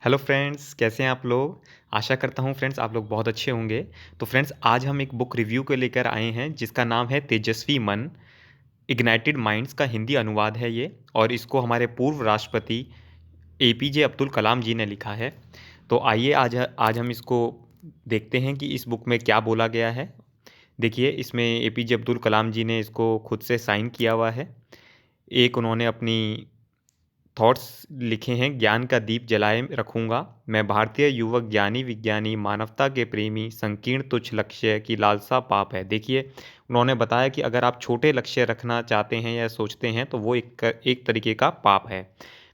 Hello friends, कैसे हैं आप लोग? आशा करता हूँ फ्रेंड्स आप लोग बहुत अच्छे होंगे। तो फ्रेंड्स आज हम एक बुक रिव्यू को लेकर आए हैं जिसका नाम है तेजस्वी मन, इग्नाइटेड माइंड्स का हिंदी अनुवाद है ये और इसको हमारे पूर्व राष्ट्रपति एपीजे अब्दुल कलाम जी ने लिखा है। तो आइए आज हम इसको देखते हैं कि इस बुक में क्या बोला गया है। देखिए इसमें एपीजे अब्दुल कलाम जी ने इसको खुद से साइन किया हुआ है। एक उन्होंने अपनी थॉट्स लिखे हैं, ज्ञान का दीप जलाए रखूँगा, मैं भारतीय युवक ज्ञानी विज्ञानी, मानवता के प्रेमी, संकीर्ण तुच्छ लक्ष्य की लालसा पाप है। देखिए, उन्होंने बताया कि अगर आप छोटे लक्ष्य रखना चाहते हैं या सोचते हैं तो वो एक तरीके का पाप है।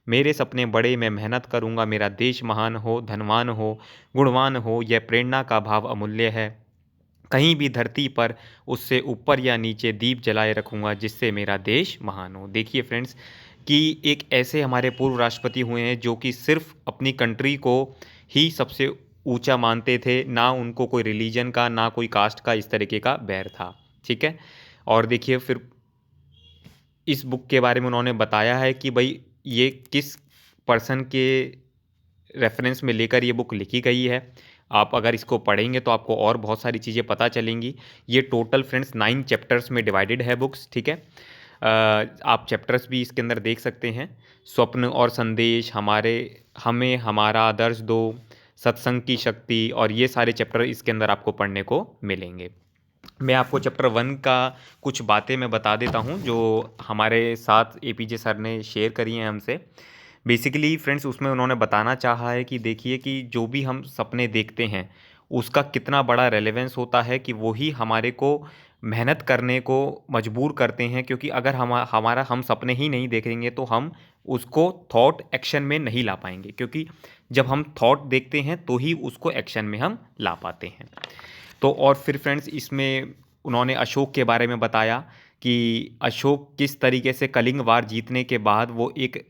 मेरे सपने बड़े, मैं मेहनत करूँगा, मेरा देश महान हो, धनवान हो, गुणवान हो, यह प्रेरणा का भाव अमूल्य है। कहीं भी धरती पर उससे ऊपर या नीचे दीप जलाए रखूँगा जिससे मेरा देश महान हो। देखिए फ्रेंड्स कि एक ऐसे हमारे पूर्व राष्ट्रपति हुए हैं जो कि सिर्फ़ अपनी कंट्री को ही सबसे ऊँचा मानते थे, ना उनको कोई रिलीजन का, ना कोई कास्ट का इस तरीके का बैर था, ठीक है? और देखिए फिर इस बुक के बारे में उन्होंने बताया है कि भई ये किस पर्सन के रेफ़रेंस में लेकर ये बुक लिखी गई है। आप अगर इसको पढ़ेंगे तो आपको और बहुत सारी चीज़ें पता चलेंगी। ये टोटल फ्रेंड्स 9 चैप्टर्स में डिवाइडेड है बुक्स, ठीक है? आप चैप्टर्स भी इसके अंदर देख सकते हैं। स्वप्न और संदेश, हमें हमारा आदर्श दो, सत्संग की शक्ति और ये सारे चैप्टर इसके अंदर आपको पढ़ने को मिलेंगे। मैं आपको चैप्टर 1 का कुछ बातें मैं बता देता हूँ जो हमारे साथ एपीजे सर ने शेयर करी हैं हमसे। बेसिकली फ्रेंड्स उसमें उन्होंने बताना चाहा है कि देखिए कि जो भी हम सपने देखते हैं, उसका कितना बड़ा रेलेवेंस होता है कि वो ही हमारे को मेहनत करने को मजबूर करते हैं क्योंकि अगर हमारा हम सपने ही नहीं देखेंगे तो हम उसको थॉट एक्शन में नहीं ला पाएँगे क्योंकि जब हम थॉट देखते हैं तो ही उसको एक्शन में हम ला पाते हैं। तो और फिर फ्रेंड्स इसमें उन्होंने अशोक के बारे में बताया कि अशोक किस तरीके से कलिंग वार जीतने के बाद वो एक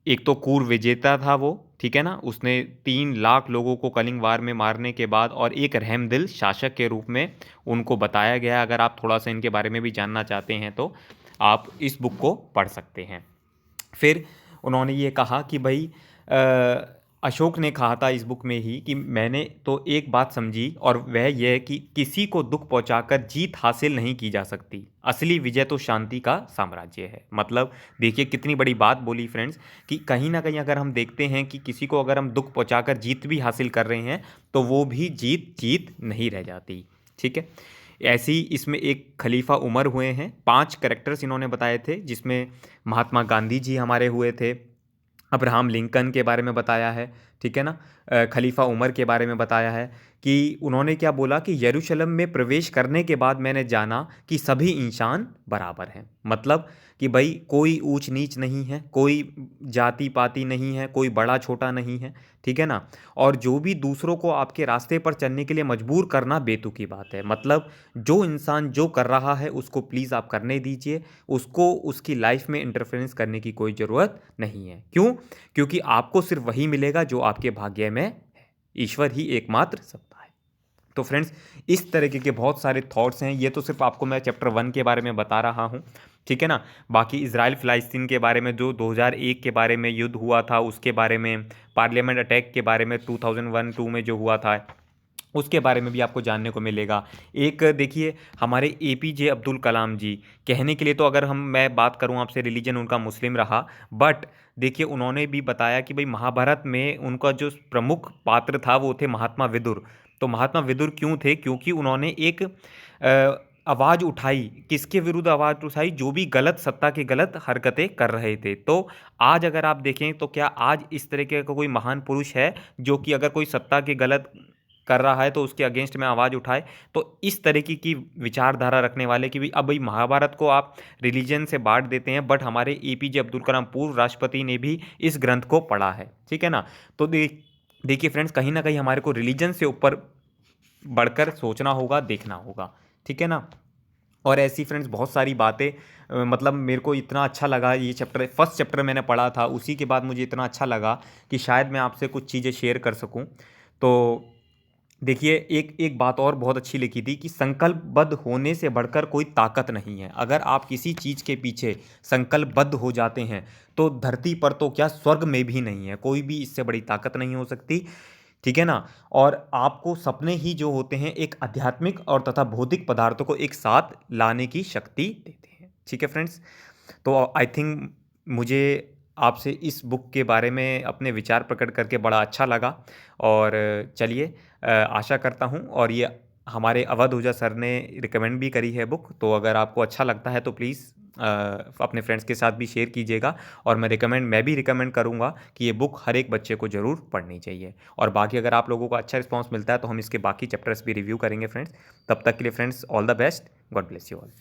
एक तो कुर विजेता था वो, ठीक है ना? उसने 3 लाख लोगों को कलिंग वार में मारने के बाद और एक रहमदिल शासक के रूप में उनको बताया गया है। अगर आप थोड़ा-सा इनके बारे में भी जानना चाहते हैं तो आप इस बुक को पढ़ सकते हैं। फिर उन्होंने ये कहा कि भई अशोक ने कहा था इस बुक में ही कि मैंने तो एक बात समझी और वह ये है कि किसी को दुःख पहुँचाकर जीत हासिल नहीं की जा सकती। असली विजय तो शांति का साम्राज्य है। मतलब देखिए कितनी बड़ी बात बोली फ्रेंड्स कि कहीं न कहीं अगर हम देखते हैं कि किसी को अगर हम दुःख पहुँचाकर जीत भी हासिल कर रहे हैं, तो वो भी जीत नहीं रह जाती। ठीक है? ऐसे ही इसमें एक खलीफा उमर हुए हैं। 5 कैरेक्टर्स इन्होंने बताए थे जिसमें महात्मा गांधी जी हमारे हुए थे, अब्राहम लिंकन के बारे में बताया है, ठीक है ना? खलीफा उमर के बारे में बताया है कि उन्होंने क्या बोला कि यरूशलेम में प्रवेश करने के बाद मैंने जाना कि सभी इंसान बराबर हैं। मतलब कि भई कोई ऊँच-नीच नहीं है, कोई जाति-पाति नहीं है, कोई बड़ा-छोटा नहीं है, ठीक है ना? और जो भी दूसरों को आपके रास्ते पर चलने के लिए मजबूर करना बेतुकी बात है। मतलब जो इंसान जो कर रहा है उसको प्लीज़ आप करने दीजिए, उसको उसकी लाइफ़ में इंटरफेरेंस करने की कोई ज़रूरत नहीं है। क्यों? क्योंकि आपको सिर्फ़ वही मिलेगा जो आपके भाग्य में है। ईश्वर ही एकमात्र सत्ता है। तो फ्रेंड्स इस तरीके के बहुत सारे थॉट्स हैं। ये तो सिर्फ़ आपको मैं चैप्टर 1 के बारे में बता रहा हूँ, ठीक है ना? बाकी इज़राइल फ़िलिस्तीन के बारे में जो 2001 के बारे में युद्ध हुआ था उसके बारे में, पार्लियामेंट अटैक के बारे में 2001-2 में जो हुआ था, उसके बारे में भी आपको जानने को मिलेगा। एक देखिए हमारे एपीजे अब्दुल कलाम जी, कहने के लिए तो अगर मैं बात करूँ आपसे रिलीजन उनका मुस्लिम रहा, बट देखिए उन्होंने भी बताया कि भई महाभारत में उनका जो प्रमुख पात्र था वो थे महात्मा विदुर। तो महात्मा विदुर क्यों थे? क्योंकि उन्होंने एक आवाज़ उठाई, किसके विरुद्ध आवाज़ उठाई? जो भी गलत सत्ता की गलत हरकतें कर रहे थे। तो आज अगर आप देखें तो क्या आज इस तरीके का कोई महान पुरुष है जो कि अगर कोई सत्ता की गलत कर रहा है तो उसके अगेंस्ट में आवाज़ उठाए। तो इस तरीके की विचारधारा रखने वाले कि भाई अब भाई महाभारत को आप रिलीजन से बांट देते हैं, बट हमारे एपीजे अब्दुल कलाम पूर्व राष्ट्रपति ने भी इस ग्रंथ को पढ़ा है, ठीक है ना? तो देखिए फ्रेंड्स कहीं ना कहीं हमारे को रिलीजन से ऊपर बढ़कर सोचना होगा, देखना होगा, ठीक है ना? और ऐसी फ्रेंड्स बहुत सारी बातें, मतलब मेरे को इतना अच्छा लगा ये चैप्टर, फर्स्ट चैप्टर मैंने पढ़ा था, उसी के बाद मुझे इतना अच्छा लगा कि शायद मैं आपसे कुछ चीज़ें शेयर कर सकूं। तो देखिए, एक एक बात और बहुत अच्छी लिखी थी कि संकल्पबद्ध होने से बढ़कर कोई ताकत नहीं है। अगर आप किसी चीज़ के पीछे संकल्पबद्ध हो जाते हैं, तो धरती पर तो क्या स्वर्ग में भी नहीं है, कोई भी इससे बड़ी ताकत नहीं हो सकती। ठीक है ना? और आपको सपने ही जो होते हैं एक आध्यात्मिक और तथा भौतिक पदार्थों को एक साथ लाने की शक्ति देते हैं। ठीक है फ्रेंड्स? तो आई थिंक मुझे आपसे इस बुक के बारे में अपने विचार प्रकट करके बड़ा अच्छा लगा। और चलिए, आशा करता हूँ, और ये हमारे अवध ओझा सर ने रिकमेंड भी करी है बुक, तो अगर आपको अच्छा लगता है तो प्लीज़ अपने फ्रेंड्स के साथ भी शेयर कीजिएगा। और मैं भी रिकमेंड करूँगा कि ये बुक हर एक बच्चे को ज़रूर पढ़नी चाहिए। और बाकी अगर आप लोगों को अच्छा रिस्पॉन्स मिलता है तो हम इसके बाकी चैप्टर्स भी रिव्यू करेंगे फ्रेंड्स। तब तक के लिए friends, all the best. God bless you all.